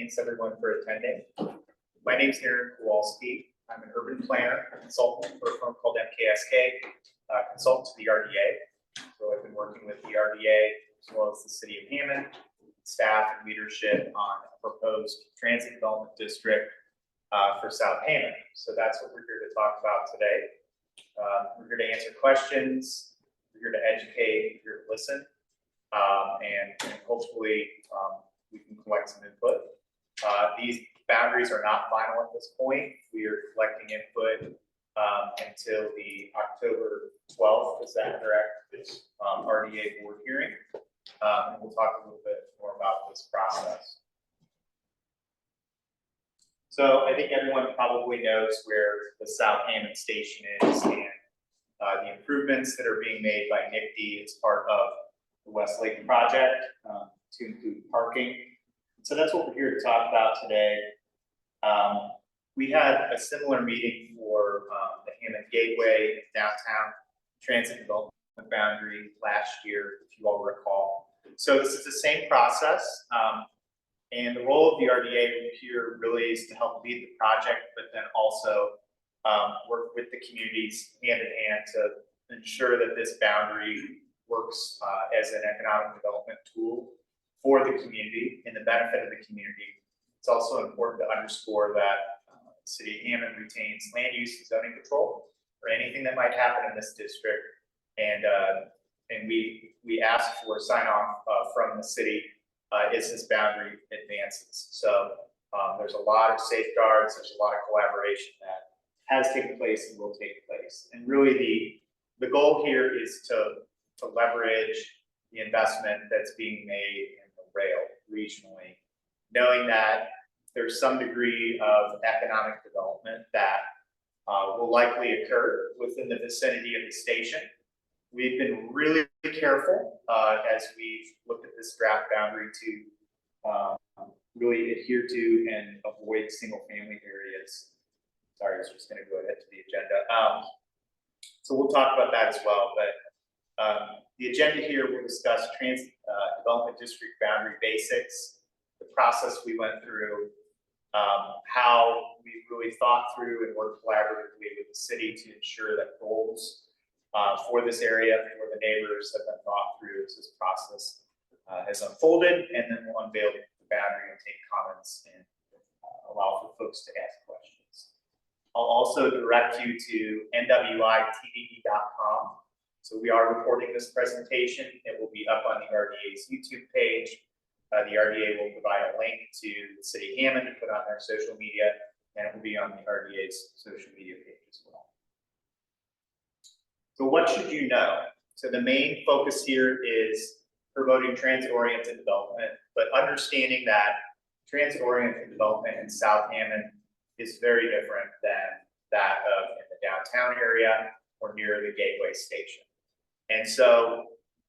Thanks everyone for attending. My name is Aaron Kowalski. I'm an urban planner and consultant for a firm called MKSK, consultant to the RDA. So I've been working with the RDA as well as the City of Hammond, staff and leadership on a proposed transit development district for South Hammond. So that's what we're here to talk about today. We're here to answer questions, we're here to educate, we're here to listen, and hopefully we can collect some input. These boundaries are not final at this point. We are collecting input until the October 12th, is that correct? This RDA board hearing. And we'll talk a little bit more about this process. So I think everyone probably knows where the South Hammond station is and the improvements that are being made by NICD as part of the Westlake project to include parking. So that's what we're here to talk about today. We had a similar meeting for the Hammond Gateway downtown transit development boundary last year, if you all recall. So this is the same process. And the role of the RDA here really is to help lead the project, but then also work with the communities hand in hand to ensure that this boundary works as an economic development tool for the community and the benefit of the community. It's also important to underscore that the City of Hammond retains land use and zoning control for anything that might happen in this district. And we ask for sign off from the city as this boundary advances. So there's a lot of safeguards, there's a lot of collaboration that has taken place and will take place. And really the goal here is to leverage the investment that's being made in the rail regionally, knowing that there's some degree of economic development that will likely occur within the vicinity of the station. We've been really careful as we've looked at this draft boundary to really adhere to and avoid single family areas. Sorry, I was just going to go ahead to the agenda. So we'll talk about that as well, but the agenda here will discuss transit development district boundary basics, the process we went through, how we really thought through and worked collaboratively with the city to ensure that goals for this area, for the neighbors have been thought through as this process has unfolded, and then we'll unveil the boundary and take comments and allow for folks to ask questions. I'll also direct you to nwitdd.com. So we are recording this presentation. It will be up on the RDA's YouTube page. The RDA will provide a link to the City of Hammond to put on their social media, and it will be on the RDA's social media page as well. So what should you know? So the main focus here is promoting transit-oriented development, but understanding that transit-oriented development in South Hammond is very different than that of in the downtown area or near the Gateway station. And so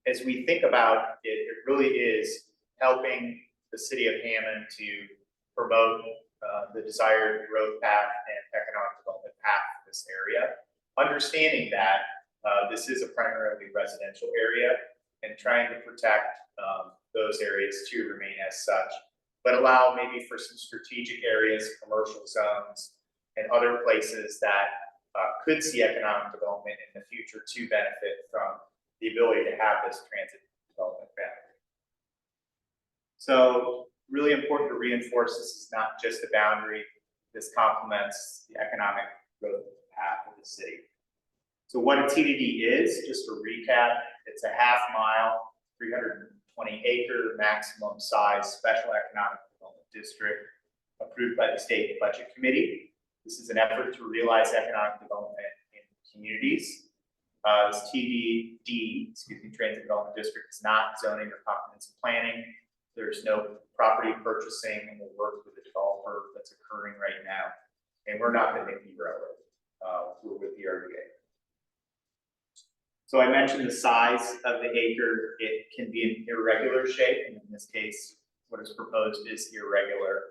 as we think about it, it really is helping the City of Hammond to promote the desired growth path and economic development path for this area, understanding that this is a primarily residential area and trying to protect those areas to remain as such, but allow maybe for some strategic areas, commercial zones, and other places that could see economic development in the future to benefit from the ability to have this transit development boundary. So really important to reinforce this is not just a boundary, this complements the economic growth path of the city. So what a TDD is, just to recap, it's a half-mile, 320-acre maximum size special economic development district approved by the State Budget Committee. This is an effort to realize economic development in communities. This TDD, Transit Development District, is not zoning or comprehensive planning. There's no property purchasing or work with the developer that's occurring right now. And we're not the NICD railroad, we're with the RDA. So I mentioned the size of the acre. It can be an irregular shape, and in this case, what is proposed is irregular,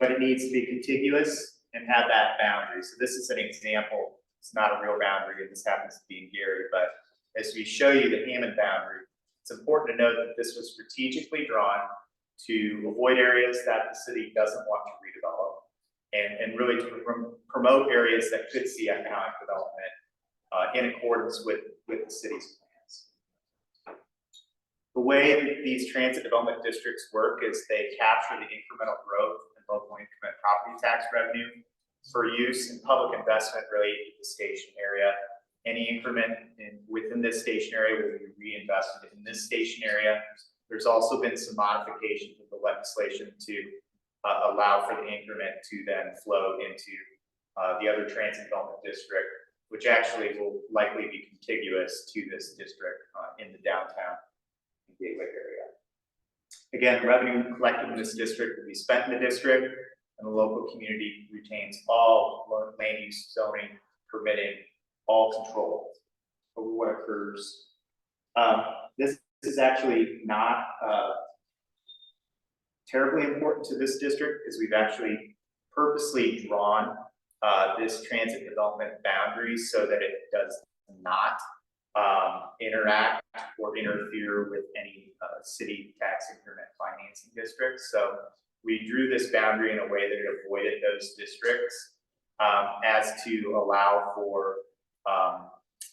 but it needs to be contiguous and have that boundary. So this is an example. It's not a real boundary, and this happens to be in Gary, but as we show you the Hammond boundary, it's important to note that this was strategically drawn to avoid areas that the city doesn't want to redevelop, and really to promote areas that could see economic development in accordance with the city's plans. The way that these transit development districts work is they capture the incremental growth and local increment property tax revenue for use in public investment related to the station area. Any increment within this station area will be reinvested in this station area. There's also been some modifications of the legislation to allow for the increment to then flow into the other transit development district, which actually will likely be contiguous to this district in the downtown Gateway area. Again, revenue collected in this district will be spent in the district, and the local community retains all land use, zoning, permitting, all control over what occurs. This is actually not terribly important to this district, because we've actually purposely drawn this transit development boundary so that it does not interact or interfere with any city tax increment financing districts. So we drew this boundary in a way that it avoided those districts as to allow for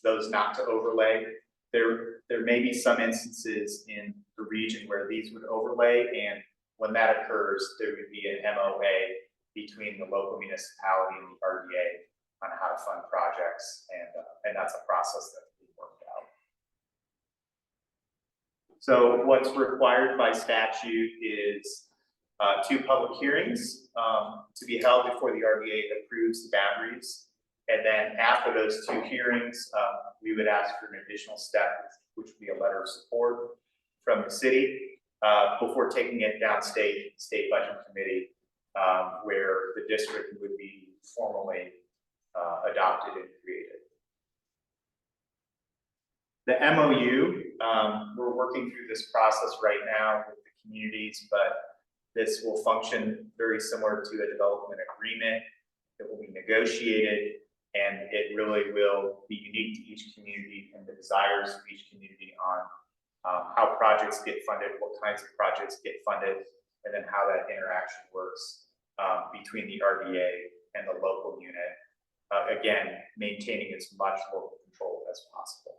those not to overlay. There may be some instances in the region where these would overlay, and when that occurs, there would be an MOA between the local municipality and the RDA on how to fund projects, and that's a process that's being worked out. So what's required by statute is 2 public hearings to be held before the RDA approves the boundaries. And then after those 2 hearings, we would ask for an additional step, which would be a letter of support from the city before taking it downstate, state budget committee, where the district would be formally adopted and created. The MOU, we're working through this process right now with the communities, but this will function very similar to a development agreement that will be negotiated, and it really will be unique to each community and the desires of each community on how projects get funded, what kinds of projects get funded, and then how that interaction works between the RDA and the local unit. Again, maintaining as much local control as possible.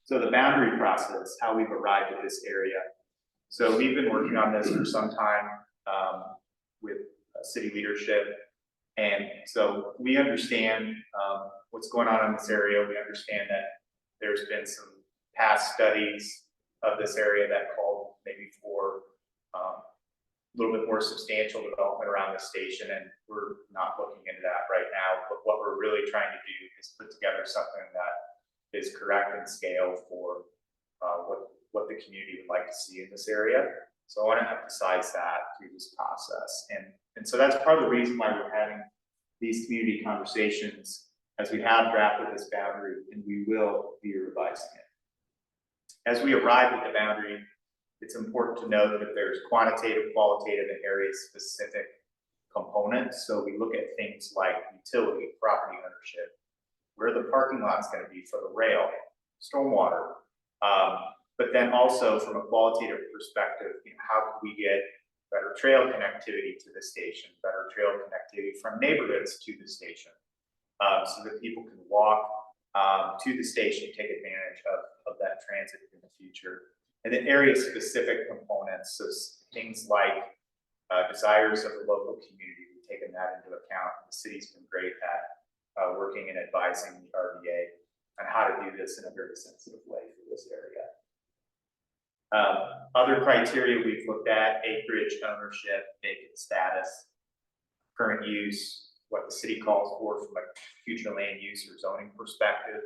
So the boundary process, how we've arrived at this area. So we've been working on this for some time with city leadership. And so we understand what's going on in this area. We understand that there's been some past studies of this area that called maybe for a little bit more substantial development around the station, and we're not looking into that right now. But what we're really trying to do is put together something that is correct in scale for what the community would like to see in this area. So I want to emphasize that through this process. And so that's part of the reason why we're having these community conversations, as we have drafted this boundary, and we will be revising it. As we arrive at the boundary, it's important to note that there's quantitative, qualitative, and area-specific components. So we look at things like utility, property ownership, where the parking lot's going to be for the rail, stormwater, but then also from a qualitative perspective, how can we get better trail connectivity to the station, better trail connectivity from neighborhoods to the station, so that people can walk to the station, take advantage of that transit in the future. And then area-specific components, so things like desires of the local community, we've taken that into account. The city's been great at working and advising the RDA on how to do this in a very sensitive way for this area. Other criteria we've looked at: acreage, ownership, vacant status, current use, what the city calls for from a future land use or zoning perspective,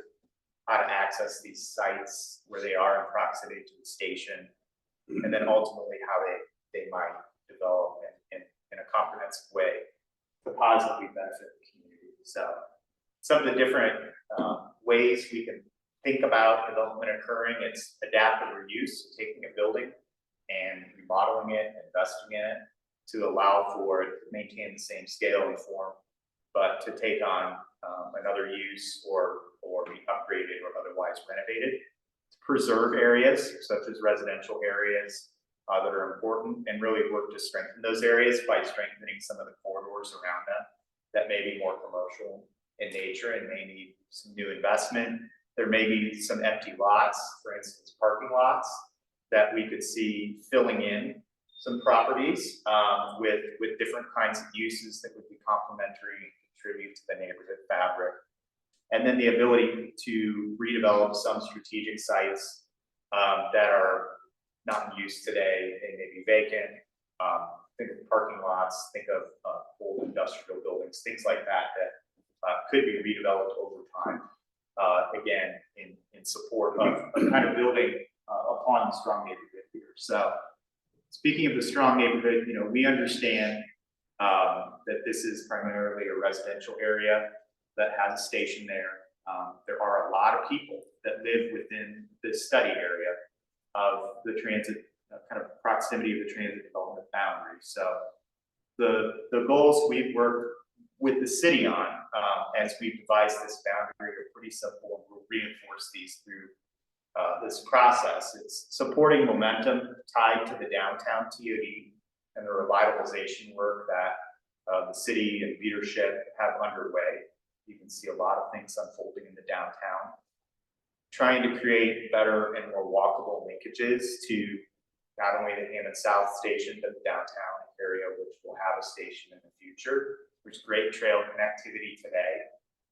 how to access these sites where they are in proximity to the station, and then ultimately how they might develop in a comprehensive way to positively benefit the community. So some of the different ways we can think about development occurring: it's adaptive reuse, taking a building and remodeling it, investing in it to allow for it to maintain the same scale and form, but to take on another use or be upgraded or otherwise renovated. To preserve areas such as residential areas, that are important, and really work to strengthen those areas by strengthening some of the corridors around them that may be more commercial in nature and may need some new investment. There may be some empty lots, for instance, parking lots, that we could see filling in some properties with different kinds of uses that would be complementary and contribute to the neighborhood fabric. And then the ability to redevelop some strategic sites that are not in use today. They may be vacant. Think of parking lots, think of old industrial buildings, things like that could be redeveloped over time. Again, in support of kind of building upon the strong neighborhood here. So speaking of the strong neighborhood, we understand that this is primarily a residential area that has a station there. There are a lot of people that live within this study area of the transit, kind of proximity of the transit development boundary. So the goals we've worked with the city on as we devise this boundary are pretty simple, and we'll reinforce these through this process. It's supporting momentum tied to the downtown TOD and the revitalization work that the city and leadership have underway. You can see a lot of things unfolding in the downtown. Trying to create better and more walkable linkages to not only the Hammond South station, but the downtown area, which will have a station in the future. There's great trail connectivity today.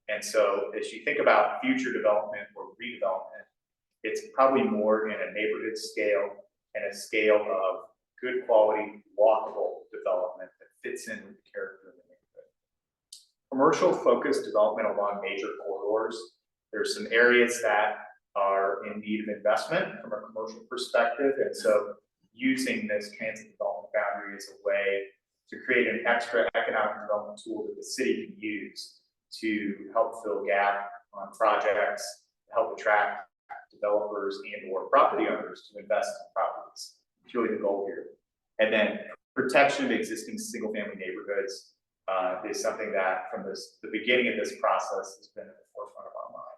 And so as you think about future development or redevelopment, it's probably more in a neighborhood scale and a scale of good quality, walkable development that fits in with the character of the neighborhood. Commercial focused development along major corridors. There's some areas that are in need of investment from a commercial perspective. And so using this transit development boundary as a way to create an extra economic development tool that the city can use to help fill gap on projects, help attract developers and or property owners to invest in properties. It's really the goal here. And then protection of existing single family neighborhoods is something that from the beginning of this process has been at the forefront of our mind.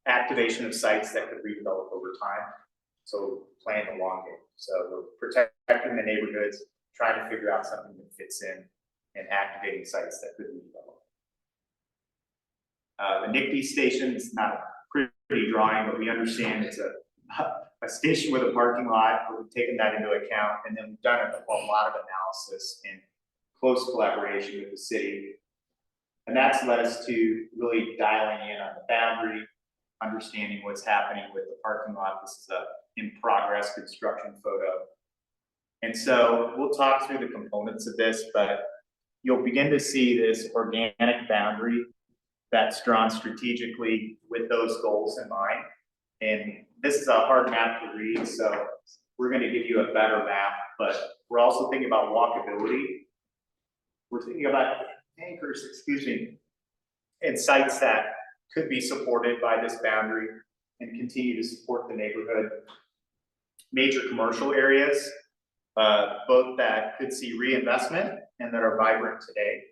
Activation of sites that could redevelop over time. So plan the long game. So we're protecting the neighborhoods, trying to figure out something that fits in, and activating sites that could redevelop. The NICD station is not a pretty drawing, but we understand it's a station with a parking lot, but we've taken that into account, and then we've done a lot of analysis in close collaboration with the city. And that's led us to really dialing in on the boundary, understanding what's happening with the parking lot. This is a in progress construction photo. And so we'll talk through the components of this, but you'll begin to see this organic boundary that's drawn strategically with those goals in mind. And this is a hard map to read, so we're going to give you a better map, but we're also thinking about walkability. We're thinking about anchors, and sites that could be supported by this boundary and continue to support the neighborhood. Major commercial areas, both that could see reinvestment and that are vibrant today,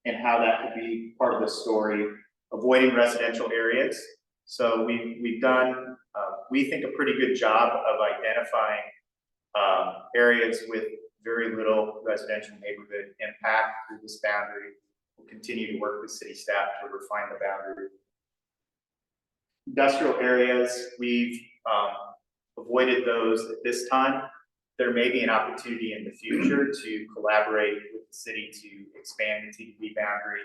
and how that could be part of the story. Avoiding residential areas. So we've done, we think, a pretty good job of identifying areas with very little residential neighborhood impact through this boundary. We'll continue to work with city staff to refine the boundary. Industrial areas, we've avoided those at this time. There may be an opportunity in the future to collaborate with the city to expand the TDP boundary.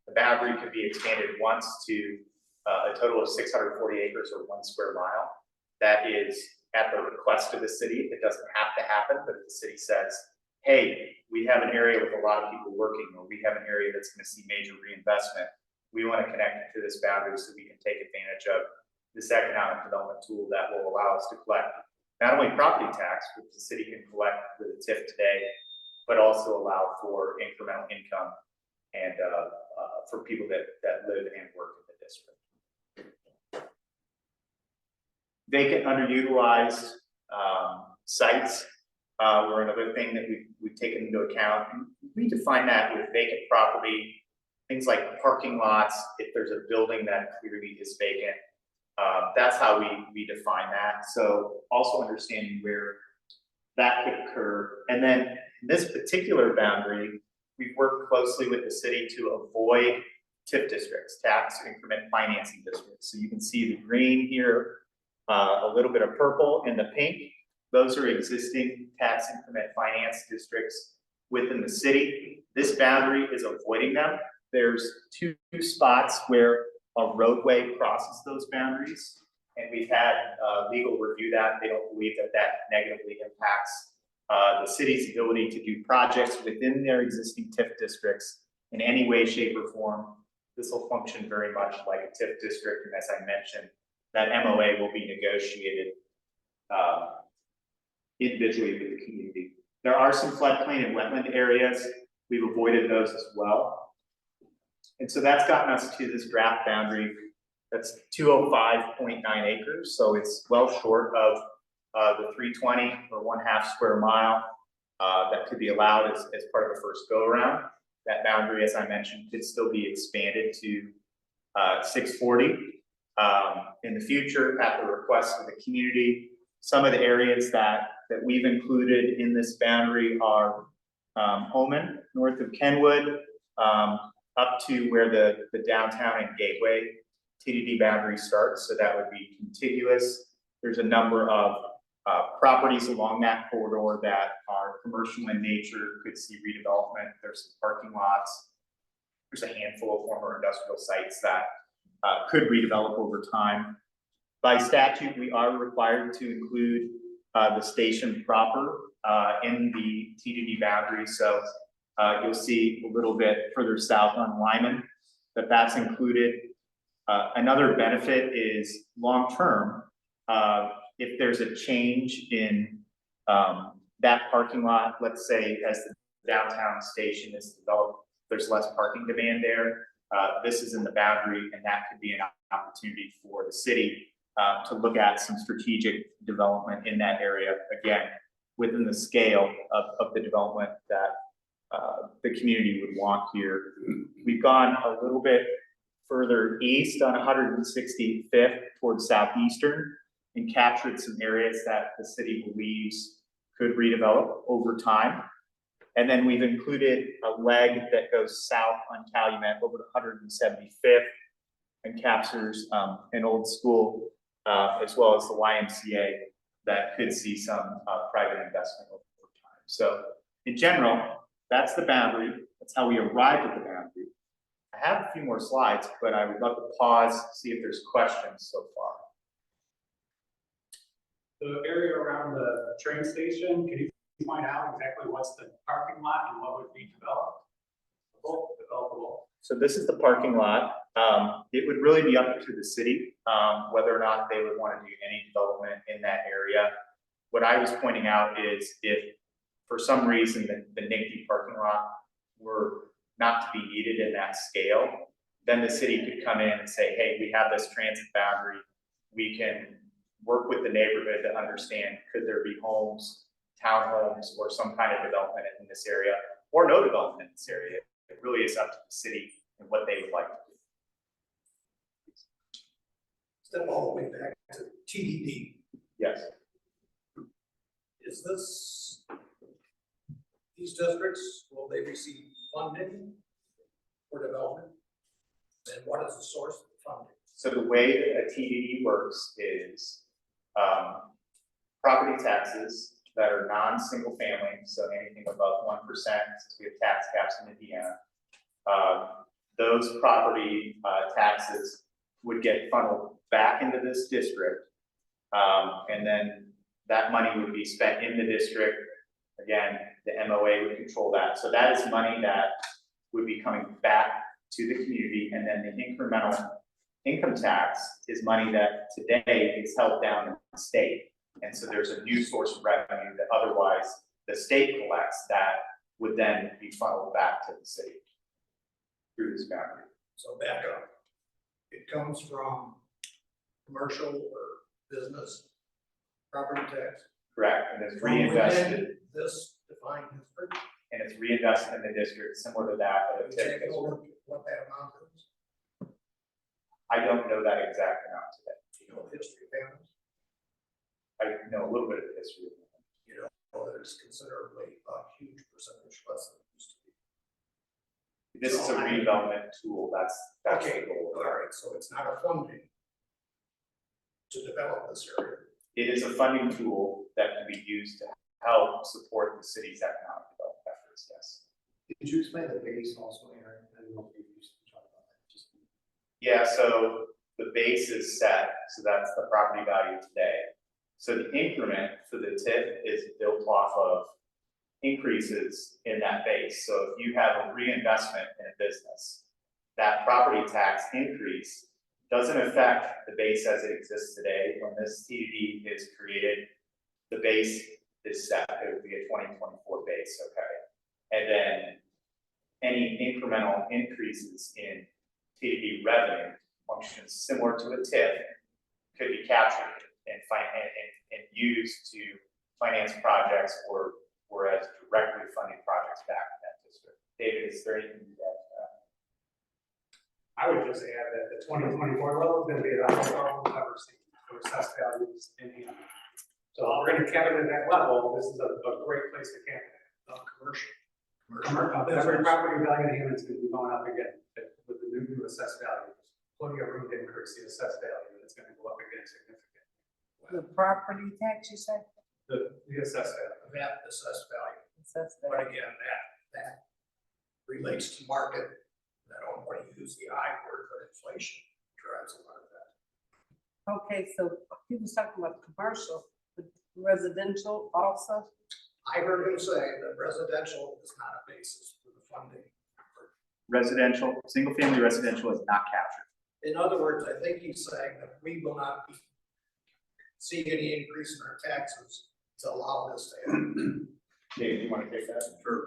The boundary could be expanded once to a total of 640 acres or 1 square mile. That is at the request of the city. It doesn't have to happen, but if the city says, hey, we have an area with a lot of people working, or we have an area that's going to see major reinvestment, we want to connect it to this boundary so we can take advantage of this economic development tool that will allow us to collect not only property tax, which the city can collect with a TIF today, but also allow for incremental income and for people that live and work in the district. Vacant, underutilized sites were another thing that we've taken into account. And we define that with vacant property, things like parking lots, if there's a building that clearly is vacant, That's how we define that. So also understanding where that could occur. And then in this particular boundary, we've worked closely with the city to avoid TIF districts, tax increment financing districts. So you can see the green here, a little bit of purple, and the pink. Those are existing tax increment finance districts within the city. This boundary is avoiding them. There's two spots where a roadway crosses those boundaries, and we've had legal review that. They don't believe that that negatively impacts the city's ability to do projects within their existing TIF districts in any way, shape, or form. This will function very much like a TIF district, and as I mentioned, that MOA will be negotiated individually with the community. There are some floodplain and wetland areas. We've avoided those as well. And so that's gotten us to this draft boundary that's 205.9 acres. So it's well short of the 320 or 1/2 square mile that could be allowed as part of the first go around. That boundary, as I mentioned, could still be expanded to 640 in the future at the request of the community. Some of the areas that we've included in this boundary are Homan, north of Kenwood, up to where the downtown and Gateway TDD boundary starts. So that would be contiguous. There's a number of properties along that corridor that are commercial in nature, could see redevelopment. There's some parking lots. There's a handful of former industrial sites that could redevelop over time. By statute, we are required to include the station proper in the TDD boundary. So you'll see a little bit further south on Lyman that's included. Another benefit is long-term. If there's a change in that parking lot, let's say as the downtown station is developed, there's less parking demand there. This is in the boundary, and that could be an opportunity for the city to look at some strategic development in that area, again, within the scale of the development that the community would want here. We've gone a little bit further east on 165th towards Southeastern and captured some areas that the city believes could redevelop over time. And then we've included a leg that goes south on Calumet over to 175th and captures an old school as well as the YMCA that could see some private investment over time. So in general, that's the boundary. That's how we arrived at the boundary. I have a few more slides, but I would love to pause, see if there's questions so far. The area around the train station, can you point out exactly what's the parking lot and what would be developable? So this is the parking lot. It would really be up to the city whether or not they would want to do any development in that area. What I was pointing out is if for some reason the NICD parking lot were not to be needed in that scale, then the city could come in and say, hey, we have this transit boundary. We can work with the neighborhood to understand, could there be homes, townhomes, or some kind of development in this area, or no development in this area. It really is up to the city and what they would like to do. Step all the way back to TDD. Yes. Is these districts, will they receive funding for development? And what is the source of the funding? So the way that a TDD works is property taxes that are non-single family, so anything above 1%, since we have tax caps in Indiana, those property taxes would get funneled back into this district, and then that money would be spent in the district. Again, the MOA would control that. So that is money that would be coming back to the community, and then the incremental income tax is money that today is held down in the state. And so there's a new source of revenue that otherwise the state collects that would then be funneled back to the city through this boundary. So back up. It comes from commercial or business property tax. Correct, and it's reinvested. This defined district. And it's reinvested in the district similar to that of a TIF district. What that amount is. I don't know that exact amount today. you know the history of Hammond? I know a little bit of the history. You know, that it's considerably a huge percentage less than it used to be. This is a redevelopment tool, that's Okay, the goal. all right, so it's not a funding to develop this area. It is a funding tool that can be used to help support the city's economic development efforts, yes. Could you explain the base also, Aaron? I don't know if you used to talk about that. Just Yeah, so the base is set, so that's the property value today. So the increment for the TIF is built off of increases in that base. So if you have a reinvestment in a business, that property tax increase doesn't affect the base as it exists today. When this TDD is created, the base is set, it would be a 2024 base, okay? And then any incremental increases in TDD revenue functions similar to a TIF could be captured and used to finance projects or as directly funding projects back in that district. David, is there anything to add to that? I would just add that the 2024 level is going to be the highest level we've ever seen for assessed values in Hammond. So we're going to cap it at that level. This is a great place to cap it. Commercial. Every property value in Hammond is going to be going up again with the new assessed value. Plenty of room to increase the assessed value, and it's going to go up again significantly. The property tax, you said? The assessed value. That assessed value, Assessed but value. again, that relates to market. I don't want to use the I word, but inflation drives a lot of that. Okay, so he was talking about commercial, but residential also? I heard him say that residential is not a basis for the funding. Residential, single-family residential is not captured. In other words, I think he's saying that we will not be seeing any increase in our taxes to allow this to happen. David, you want to take that? Sure.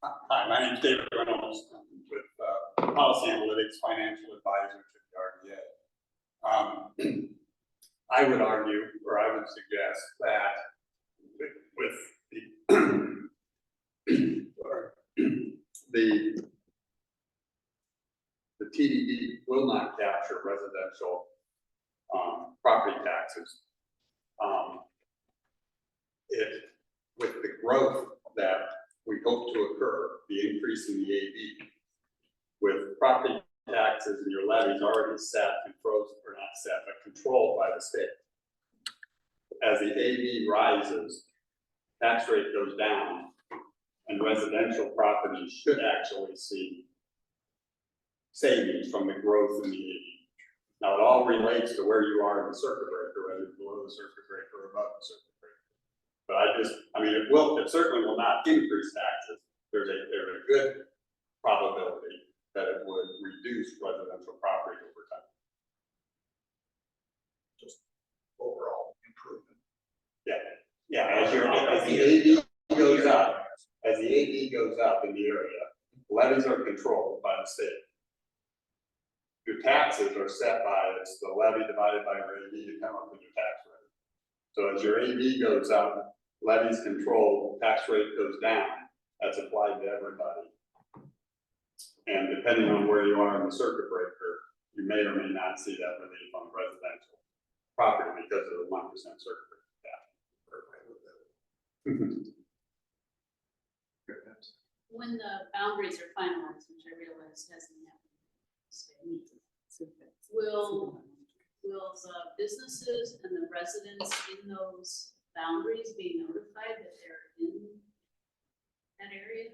Hi, my name is David Reynolds. I'm with Policy Analytics Financial Advisors at RDA. I would argue, or I would suggest that with the TDD will not capture residential property taxes. With the growth that we hope to occur, the increase in the AV, with property taxes and your levies already set and frozen, or not set, but controlled by the state. As the AV rises, tax rate goes down, and residential properties should actually see savings from the growth in the AV. Now, it all relates to where you are in the circuit breaker, whether it's below the circuit breaker or above the circuit breaker. But it certainly will not increase taxes. There's a good probability that it would reduce residential property over time. Just overall improvement. Yeah, as the AV goes up, in the area, levies are controlled by the state. Your taxes are set by the levy divided by your AV to come up with your tax rate. So as your AV goes up, levies controlled, tax rate goes down. That's applied to everybody. And depending on where you are in the circuit breaker, you may or may not see that relief on residential property because of the 1% circuit breaker tax. When the boundaries are finalized, which I realize hasn't happened, will the businesses and the residents in those boundaries be notified that they're in that area?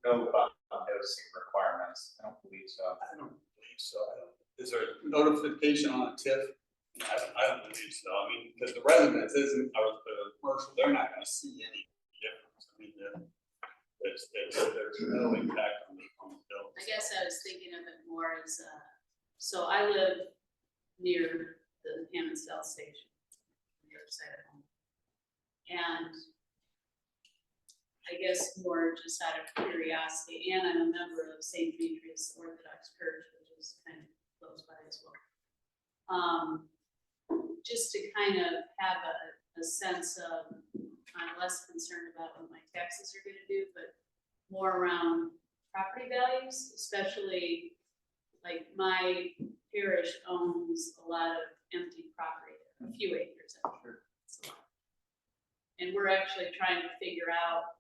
No, noticing requirements, I don't believe so. I don't believe so. Is there notification on a TIF? I don't believe so. I mean, because the residents isn't, or the commercial, they're not going to see any difference. I mean, there's no impact on the bill. I guess I was thinking of it more as, so I live near the Hammond South Station, on the other side of home. And I guess more just out of curiosity, and I'm a member of St. Demetrius Orthodox Church, which is kind of close by as well. Just to kind of have a sense of, I'm less concerned about what my taxes are gonna do, but more around property values, especially like my parish owns a lot of empty property, a few acres. It's a lot. And we're actually trying to figure out,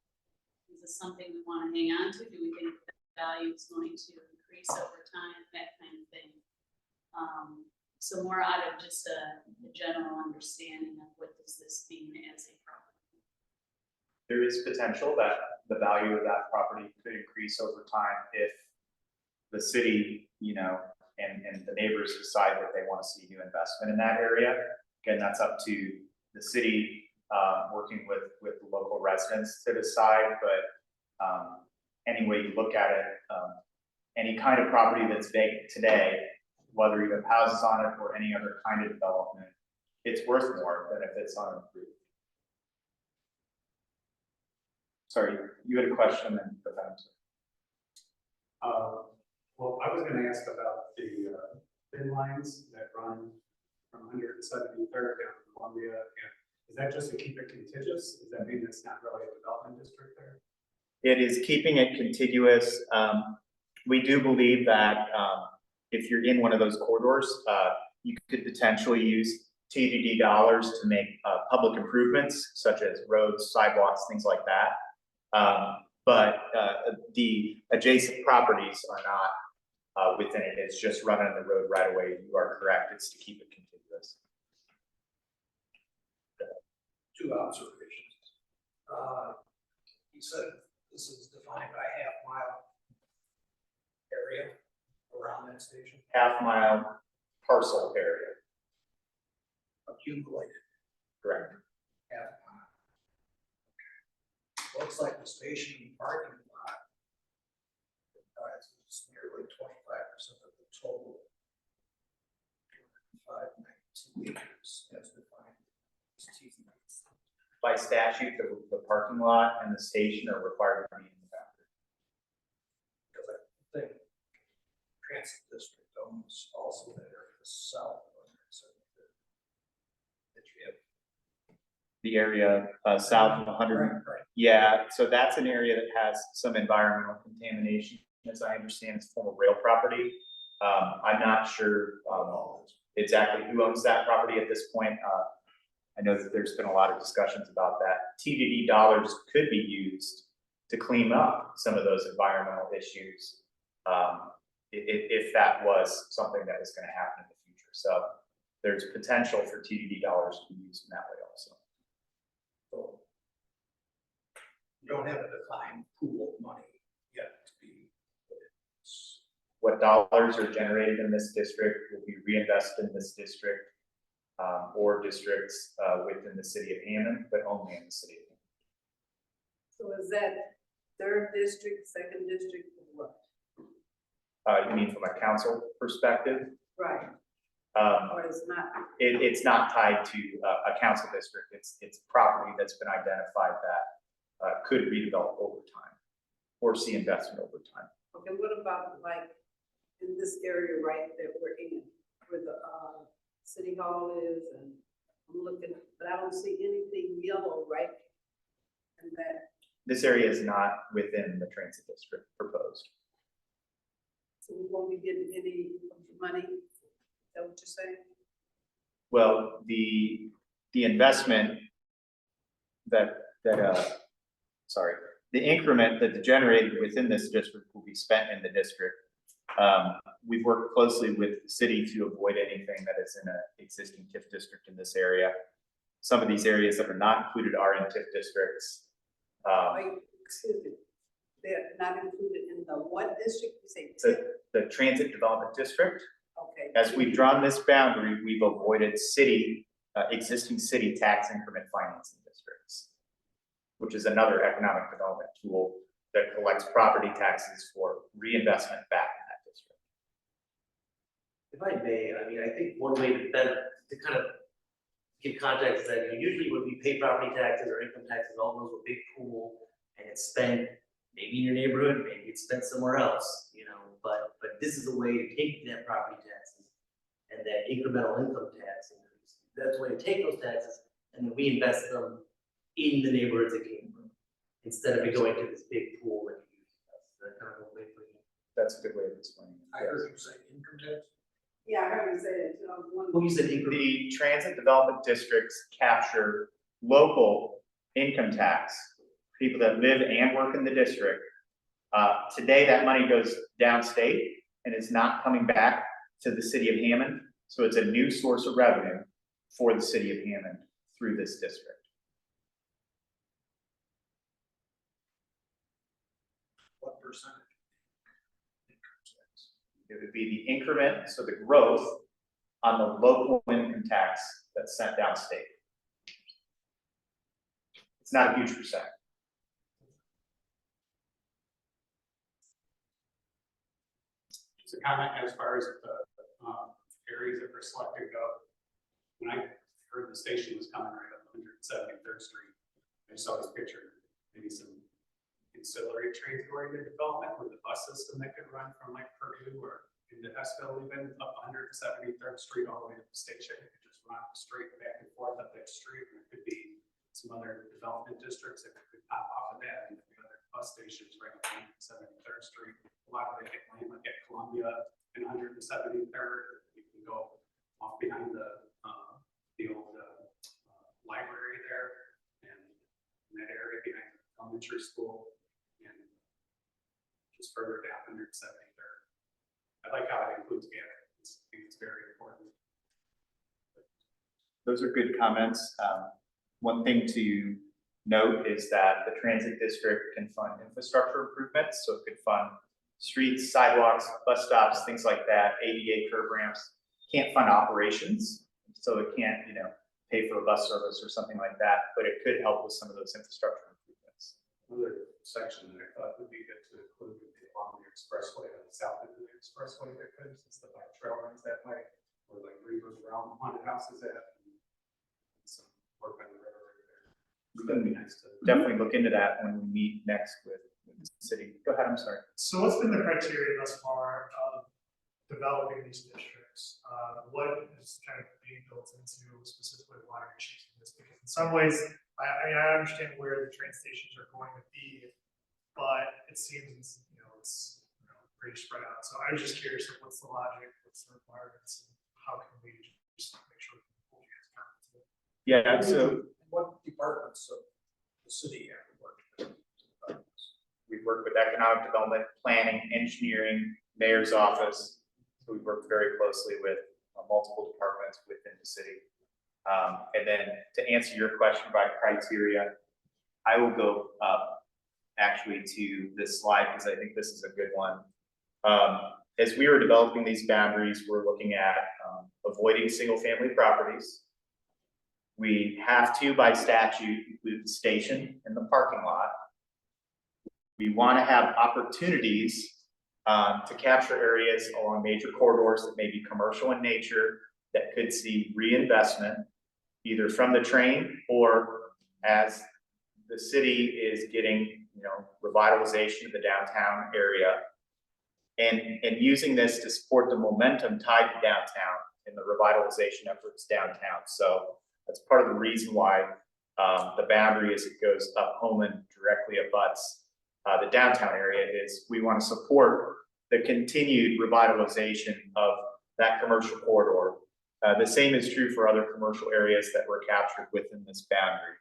is this something we want to hang on to? Do we think the value is going to increase over time, that kind of thing? So more out of just a general understanding of what does this mean as a property. There is potential that the value of that property could increase over time if the city, and the neighbors decide that they want to see new investment in that area. Again, that's up to the city, working with the local residents to decide, but any way you look at it, any kind of property that's vacant today, whether you have houses on it or any other kind of development, it's worth more than if it's unimproved. Sorry, you had a question and put that into. Well, I was gonna ask about the thin lines that run from 173rd down to Columbia. And is that just to keep it contiguous? Does that mean it's not really a development district there? It is keeping it contiguous. We do believe that if you're in one of those corridors, you could potentially use TDD dollars to make public improvements such as roads, sidewalks, things like that. But the adjacent properties are not within it. It's just running the road right away. You are correct. It's to keep it contiguous. Two observations. You said this is defined by half-mile area around that station, Half-mile parcel area, accumulated correct? half-mile. Looks like the station parking lot comprises nearly 25% of the total. 592 acres as defined. By statute, the parking lot and the station are required to be in the boundary. Because I think transit district owns also that area south of it, so that you have. The area south of 100. Right. Yeah, so that's an area that has some environmental contamination, as I understand, it's former rail property. I'm not sure exactly who owns that property at this point. I know that there's been a lot of discussions about that. TDD dollars could be used to clean up some of those environmental issues, if that was something that was going to happen in the future. So there's potential for TDD dollars to be used in that way also. So you don't have a defined pool of money yet to be. What dollars are generated in this district will be reinvested in this district or districts within the city of Hammond, but only in the city of Hammond. So is that third district, second district, or what? You mean from a council perspective? Right, or it's not? It's not tied to a council district. It's property that's been identified that could redevelop over time or see investment over time. Okay, what about like in this area right that we're in, where the city hall is, and I'm looking, but I don't see anything yellow, right? And that, This area is not within the transit district proposed. so we won't be getting any money, is that what you're saying? Well, the investment sorry, the increment that generated within this district will be spent in the district. We've worked closely with the city to avoid anything that is in an existing TIF district in this area. Some of these areas that are not included are in TIF districts. Wait, excuse me, they're not included in the what district, you say? The transit development district, Okay. as we've drawn this boundary, we've avoided existing city tax increment financing districts, which is another economic development tool that collects property taxes for reinvestment back in that district. If I may, I mean, I think one way to kind of give context is that usually when we pay property taxes or income taxes, all those are big pool and it's spent maybe in your neighborhood, maybe it's spent somewhere else, but this is a way to take that property taxes and that incremental income tax increase. That's a way to take those taxes and then we invest them in the neighborhoods it came from, instead of it going to this big pool that you use. That's kind of a way for you. That's a good way of explaining it. I heard you say income tax. Yeah, I heard you say that, too. I was wondering. Well, you said increment. The transit development districts capture local income tax, people that live and work in the district. Today, that money goes downstate and is not coming back to the city of Hammond. So it's a new source of revenue for the city of Hammond through this district. What percentage? It would be the increment, so the growth on the local income tax that's sent downstate. It's not a huge percent. Just a comment as far as the areas that were selected go. When I heard the station was coming right up 173rd Street, I saw this picture, maybe some ancillary transit-oriented development with a bus system that could run from like Purdue or into Estville, even up 173rd Street all the way to the station. It could just run straight back and forth up that street. There could be some other development districts that could pop off of that, and the other bus stations right up 173rd Street. A lot of it hit land like at Columbia and 173rd. You can go off behind the old library there, and in that area behind the elementary school, and just further down 173rd. I like how it includes gatherings. I think it's very important. Those are good comments. One thing to note is that the transit district can fund infrastructure improvements, so it could fund streets, sidewalks, bus stops, things like that, ADA curb ramps. Can't fund operations, so it can't, pay for a bus service or something like that, but it could help with some of those infrastructure improvements. Another section that I thought would be good to include would be along the expressway on the south end of the expressway that could, since the bike trail runs that way, where like Reaver's Realm haunted house is at. And some work on the river right there. It's gonna be nice to. Definitely look into that when we meet next with the city. Go ahead, I'm sorry. So what's been the criteria thus far of developing these districts? What is kind of being built into specifically water issues in this? Because in some ways, I understand where the train stations are going to be, but it seems, it's pretty spread out. So I was just curious of what's the logic, what's the requirements, and how can we just make sure we can hold you guys accountable to it? Yeah, so What departments of the city have worked with? we've worked with economic development, planning, engineering, mayor's office. So we've worked very closely with multiple departments within the city. And then to answer your question about criteria, I will go up actually to this slide because I think this is a good one. As we were developing these boundaries, we're looking at avoiding single family properties. We have to, by statute, include the station and the parking lot. We want to have opportunities to capture areas along major corridors that may be commercial in nature that could see reinvestment, either from the train or as the city is getting, revitalization of the downtown area. And using this to support the momentum tied to downtown and the revitalization efforts downtown. So that's part of the reason why the boundary as it goes up Homan directly abuts the downtown area is we want to support the continued revitalization of that commercial corridor. The same is true for other commercial areas that were captured within this boundary.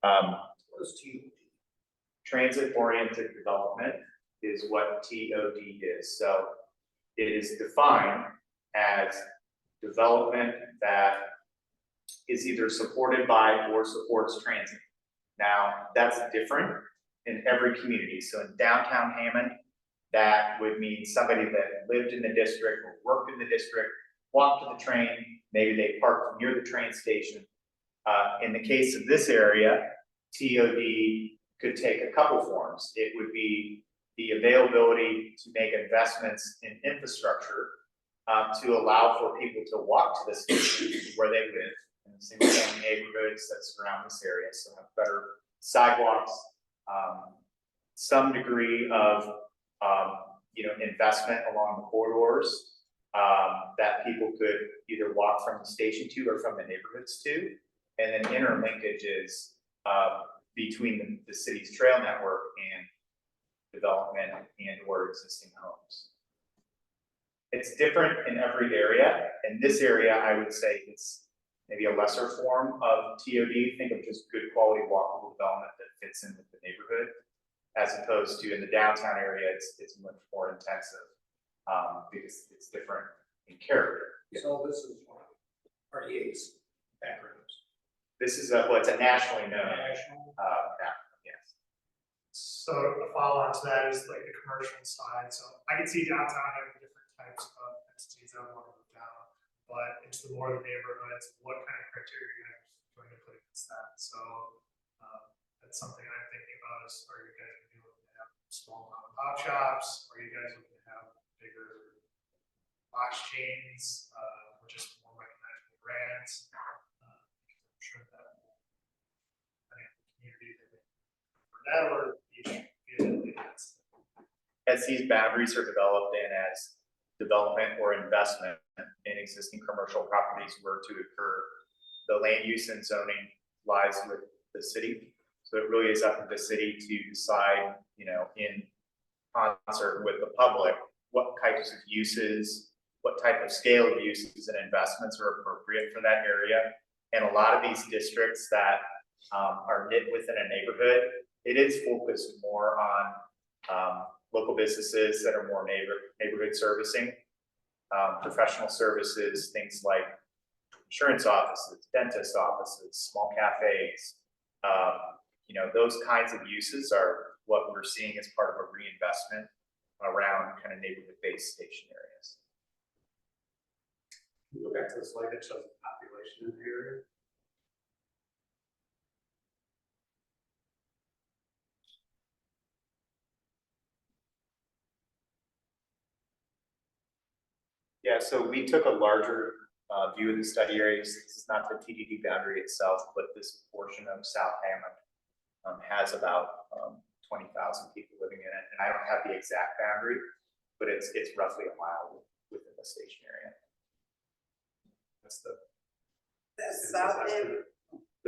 What is TOD? Transit-oriented development is what TOD is. So it is defined as development that is either supported by or supports transit. Now, that's different in every community. So in downtown Hammond, that would mean somebody that lived in the district or worked in the district, walked to the train, maybe they parked near the train station. In the case of this area, TOD could take a couple forms. It would be the availability to make investments in infrastructure to allow for people to walk to the station where they live in the single family neighborhoods that surround this area. So have better sidewalks, some degree of investment along the corridors that people could either walk from the station to or from the neighborhoods to, and then interlinkages between the city's trail network and development and or existing homes. It's different in every area. In this area, I would say it's maybe a lesser form of TOD. Think of just good quality walkable development that fits in with the neighborhood, as opposed to in the downtown area, it's much more intensive, because it's different in character. So this is one of RDA's acronyms. This is well, it's a nationally known, National. yes. So a follow on to that is like the commercial side, so I can see downtown having different types of entities that want to move down. But into the more of the neighborhoods, what kind of criteria are you guys going to put against that? So, that's something I'm thinking about is, are you guys gonna be looking to have small mom and pop shops? Are you guys looking to have bigger box chains, or just more recognizable brands? I'm sure that, I think the community, for that, or each, As these boundaries are developed and as development or investment in existing commercial properties were to occur, the land use and zoning lies with the city. So it really is up to the city to decide, you know, in concert with the public, what types of uses, what type of scale of uses and investments are appropriate for that area. And a lot of these districts that are knit within a neighborhood, it is focused more on local businesses that are more neighborhood servicing, professional services, things like insurance offices, dentist offices, small cafes. You know, those kinds of uses are what we're seeing as part of a reinvestment around kind of neighborhood-based station areas. Can you go back to the slide that shows the population in the area? Yeah, so we took a larger view of the study areas. This is not the TDD boundary itself, but this portion of South Hammond has about 20,000 people living in it. And I don't have the exact boundary, but it's roughly a mile within the station area. That's That's South Hammond.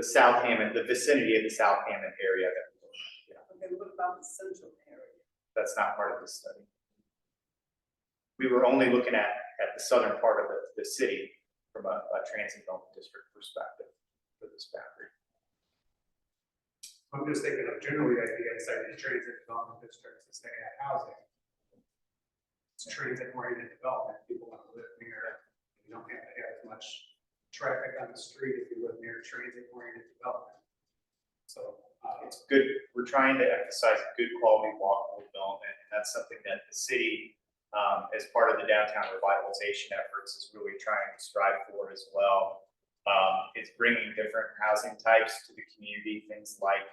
the South Hammond, the vicinity of the South Hammond area. Okay, what about the central area? That's not part of the study. We were only looking at the southern part of the city from a transit development district perspective for this boundary. I'm just thinking of generally the idea inside these transit development districts is they add housing. It's transit oriented development, people want to live near, you don't have to have as much traffic on the street if you live near transit oriented development. So, It's good, we're trying to emphasize good quality walkable development, and that's something that the city, as part of the downtown revitalization efforts, is really trying to strive for as well. It's bringing different housing types to the community, things like,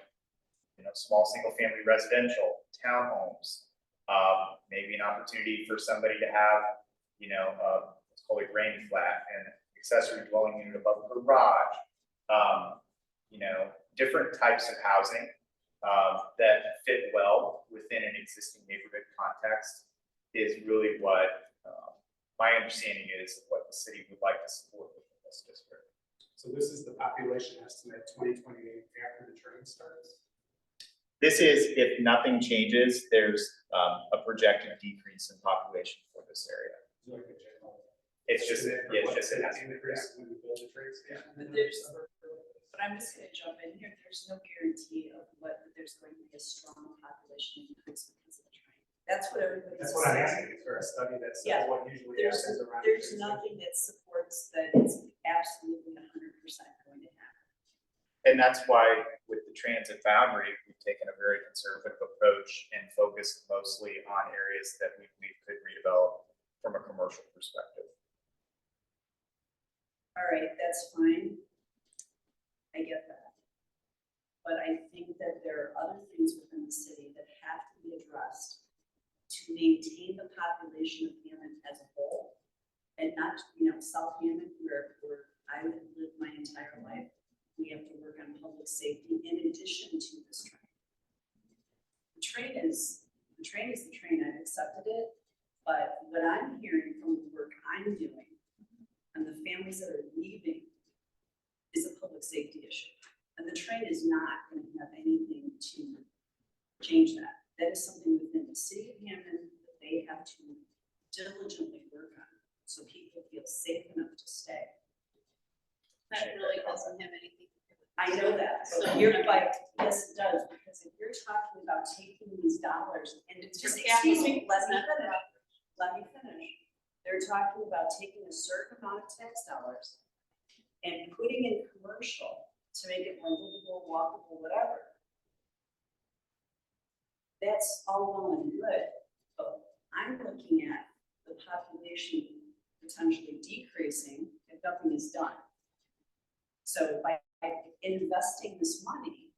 you know, small single-family residential, townhomes, maybe an opportunity for somebody to have, you know, what's called a granny flat, and accessory dwelling unit above a garage. You know, different types of housing that fit well within an existing neighborhood context is really what my understanding is of what the city would like to support within this district. so this is the population estimate 2028 after the train starts. This is, if nothing changes, there's a projected decrease in population for this area. Like a general. It's just, estimate for yeah, it's what just the an estimate. increase when we build the train station. But I'm just gonna jump in here, there's no guarantee of what, that there's going to be a strong population increase because of the train. That's what everybody's That's what I'm saying. asking, is there a study that Yeah. says what usually There's, happens around? there's the train nothing that supports that it's absolutely 100% going to happen. And that's why with the transit boundary, we've taken a very conservative approach and focused mostly on areas that we could redevelop from a commercial perspective. All right, that's fine. I get that. But I think that there are other things within the city that have to be addressed to maintain the population of Hammond as a whole. And not, you know, South Hammond, where I have lived my entire life, we have to work on public safety in addition to this train. The train is the train, I've accepted it, but what I'm hearing from the work I'm doing and the families that are leaving is a public safety issue. And the train is not going to have anything to change that. That is something within the city of Hammond that they have to diligently work on. I know that, So- but you're like, yes, it does, because if you're talking about taking these dollars, and it's just, excuse me, let me finish. They're talking about taking a certain amount of tax dollars and putting in commercial to make it more livable, walkable, whatever. That's all well and good, but I'm looking at the population potentially decreasing if nothing is done. So by investing this money,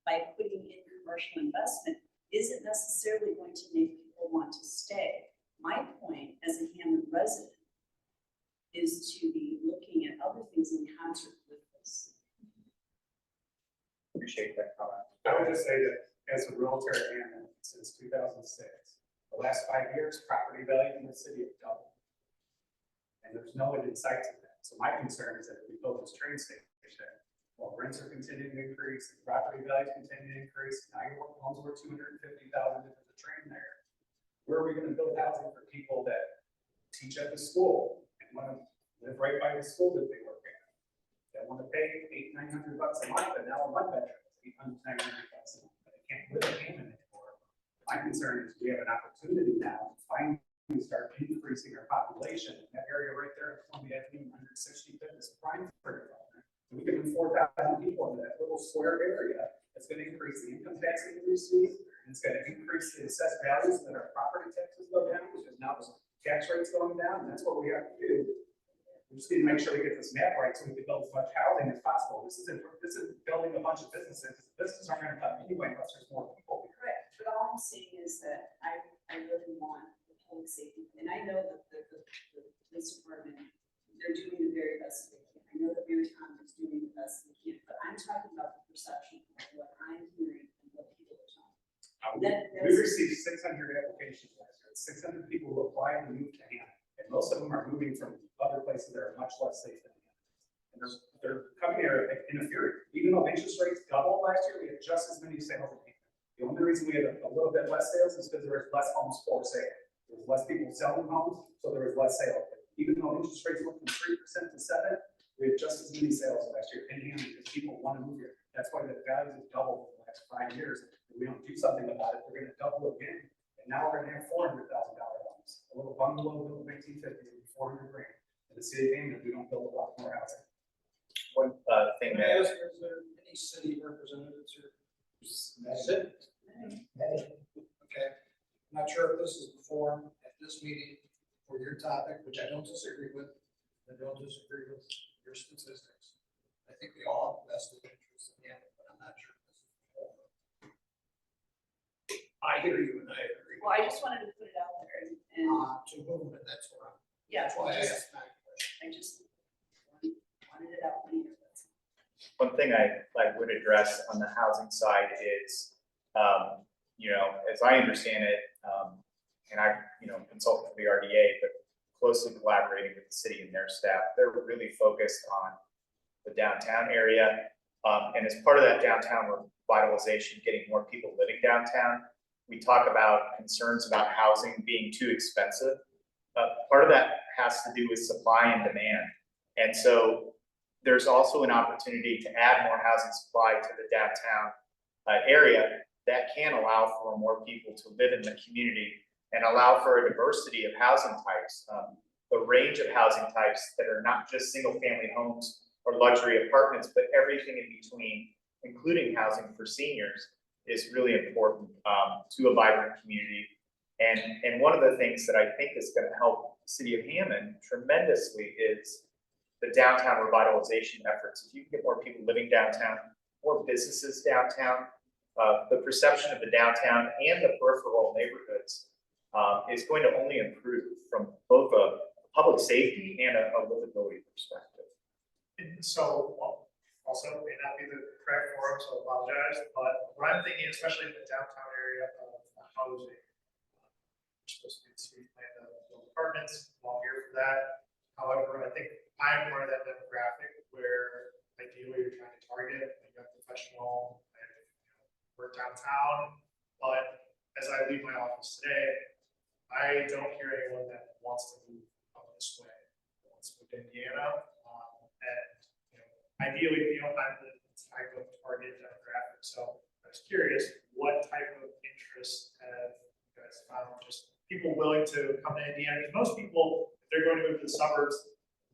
by putting in commercial investment, isn't necessarily going to make people want to stay. My point as a Hammond resident is to be looking at other things in concert with this. Appreciate that comment. I would just say that as a realtor in Hammond since 2006, the last 5 years, property value in the city have doubled. And there's no end in sight to that. So my concern is that if we build this train station, while rents are continuing to increase, and property values continue to increase, now your homes worth $250,000 if there's a train there. Where are we gonna build housing for people that teach at the school and wanna live right by the school that they work at? That wanna pay $800-900 a month, and now a one bedroom is $800-900 a month, but they can't live in Hammond anymore. My concern is we have an opportunity now to finally start increasing our population. That area right there in Columbia Avenue, 165th is prime for development. We can move 4,000 people into that little square area. It's gonna increase the income tax that we receive, and it's gonna increase the assessed values that our property taxes go down, because now the tax rate's going down, and that's what we have to do. We just need to make sure we get this map right so we can build as much housing as possible. This isn't building a bunch of businesses. Businesses aren't gonna come anyway unless there's more people. Correct, but all I'm saying is that I really want the public safety, and I know that the police department, they're doing the very best they can. I know that Maritime is doing the best they can, but I'm talking about the perception of what I'm hearing and what people are telling me. We received 600 applications last year. 600 people who applied to move to Hammond, and most of them are moving from other places that are much less safe than Hammond. And they're coming here in a fury. Even though interest rates doubled last year, we had just as many sales in Hammond. The only reason we had a little bit less sales is because there was less homes for sale. There was less people selling homes, so there was less sales. Even though interest rates went from 3% to 7%, we had just as many sales last year in Hammond because people want to move here. That's why the values have doubled in the last 5 years. If we don't do something about it, they're going to double again. And now we're going to have $400,000 homes. A little bungalow built in the 1950s would be $400,000. In the city of Hammond, we don't build a lot more housing. One thing Can I that, ask, is there any city representatives here? Sit. Okay, I'm not sure if this is the forum at this meeting for your topic, which I don't disagree with. I don't disagree with your statistics. I think we all have vested interest in it, but I'm not sure if this is the forum. I hear you and I agree. Well, I just wanted to put it out there and To move it, that's where I'm, yeah, that's why I just- asked that question. I just wanted it out there. one thing I would address on the housing side is, you know, as I understand it, and I, you know, consult with the RDA, but closely collaborating with the city and their staff, they're really focused on the downtown area. And as part of that downtown revitalization, getting more people living downtown, we talk about concerns about housing being too expensive. Part of that has to do with supply and demand. And so there's also an opportunity to add more housing supply to the downtown area that can allow for more people to live in the community and allow for a diversity of housing types. The range of housing types that are not just single family homes or luxury apartments, but everything in between, including housing for seniors, is really important to a vibrant community. And one of the things that I think is going to help the city of Hammond tremendously is the downtown revitalization efforts. If you can get more people living downtown, more businesses downtown, the perception of the downtown and the peripheral neighborhoods is going to only improve from both a public safety and a livability perspective. And so, also may not be the correct forum, so I apologize, but what I'm thinking, especially in the downtown area of housing, we're supposed to be the city plan to build apartments, I'm all here for that. However, I think I'm part of that demographic where ideally you're trying to target a young professional and, you know, work downtown. But as I leave my office today, I don't hear anyone that wants to move up this way, wants to move to Indiana. And, you know, ideally, you know, I type of target demographic. So I was curious, what type of interest have you guys found? Just people willing to come to Indiana? Because most people, if they're going to move to the suburbs,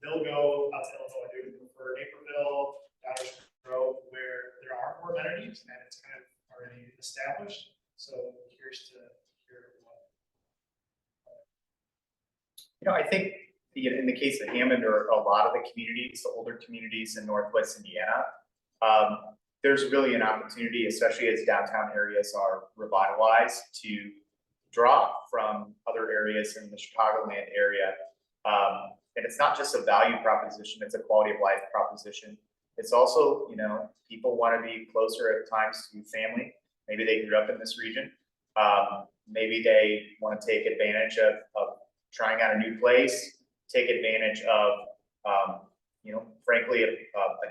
they'll go out to Illinois, they would prefer Naperville, Downers Grove, where there are more amenities and it's kind of already established. So I'm curious to hear what. I think in the case of Hammond or a lot of the communities, the older communities in Northwest Indiana, there's really an opportunity, especially as downtown areas are revitalized, to draw from other areas in the Chicagoland area. And it's not just a value proposition, it's a quality of life proposition. It's also, people want to be closer at times to family. Maybe they grew up in this region. Maybe they want to take advantage of trying out a new place, take advantage of, frankly, a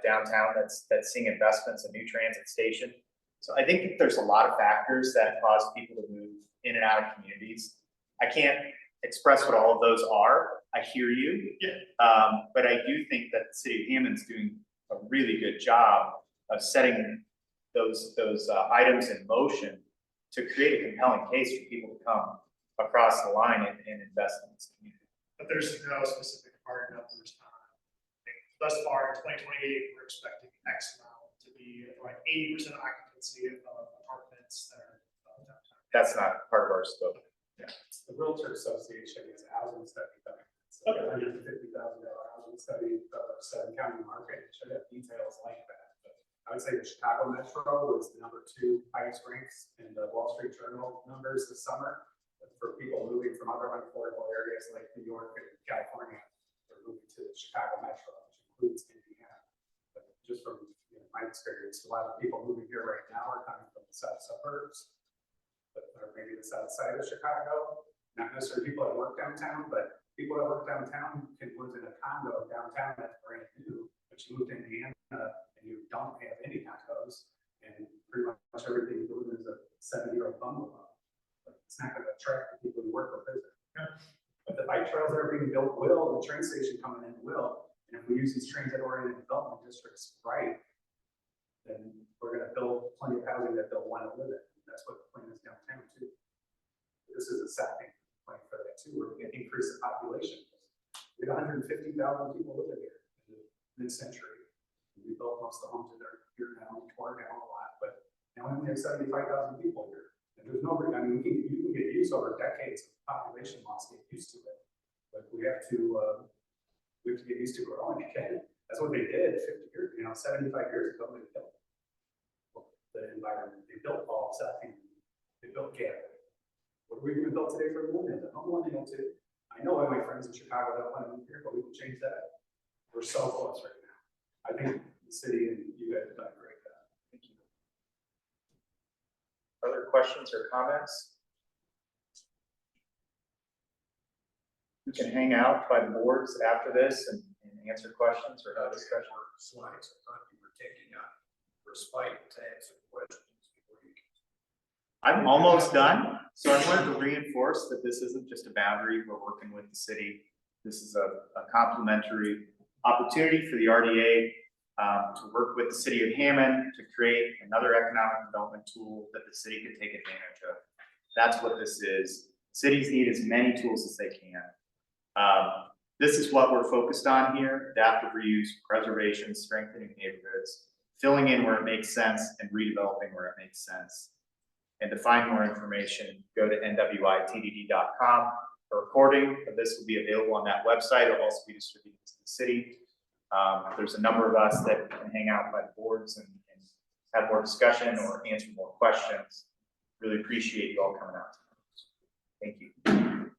downtown that's seeing investments, a new transit station. So I think there's a lot of factors that cause people to move in and out of communities. I can't express what all of those are. I hear you. Yeah. But I do think that the city of Hammond's doing a really good job of setting those items in motion to create a compelling case for people to come across the line and invest in this community. But there's no specific hard numbers on. Thus far, in 2028, we're expecting X amount to be like 80% occupancy of apartments that are downtown. That's not part of our scope. The Realtor Association is a housing study coming. It's a $150,000 housing study of a 7-county market. It should have details like that. But I would say the Chicago Metro was the #2 highest ranks in the Wall Street Journal numbers this summer. For people moving from other unaffordable areas like New York and California, they're moving to the Chicago Metro, which includes Indiana. But just from my experience, a lot of people moving here right now are coming from the south suburbs, or maybe the south side of Chicago. Not necessarily people that work downtown, but people that work downtown can live in a condo downtown that's brand new, but you moved to Indiana and you don't have any condos, and pretty much everything you live in is a 70-year-old bungalow. But it's not going to attract the people who work or visit. But the bike trails that are being built will, the train station coming in will, and if we use these transit-oriented development districts right, then we're going to build plenty of housing that they'll want to live in. That's what the plan is downtown too. This is a second plan for that too. We're going to increase the population. We have 150,000 people living here in the mid-century. We built most of the homes that are here now, we tore down a lot, but now we only have 75,000 people here. And there's no reason, you can get used over decades of population loss, get used to it. But we have to get used to growing again. That's what they did 50 years, 75 years ago. They built the environment. They built all South Hammond. They built Gavin. What are we going to build today for millennials? I'm millennial too. I know all my friends in Chicago don't want to move here, but we can change that. We're so close right now. I think the city and you guys have done a great job. Thank you. Other questions or comments? You can hang out by the boards after this and answer questions or have discussion. Slides, I thought you were taking a respite to answer questions before you. I'm almost done. So I wanted to reinforce that this isn't just a boundary. We're working with the city. This is a complementary opportunity for the RDA to work with the city of Hammond to create another economic development tool that the city can take advantage of. That's what this is. Cities need as many tools as they can. This is what we're focused on here: adaptive reuse, preservation, strengthening neighborhoods, filling in where it makes sense, and redeveloping where it makes sense. And to find more information, go to nwitdd.com. A recording of this will be available on that website. It'll also be distributed to the city. There's a number of us that can hang out by the boards and have more discussion or answer more questions. Really appreciate you all coming out. Thank you.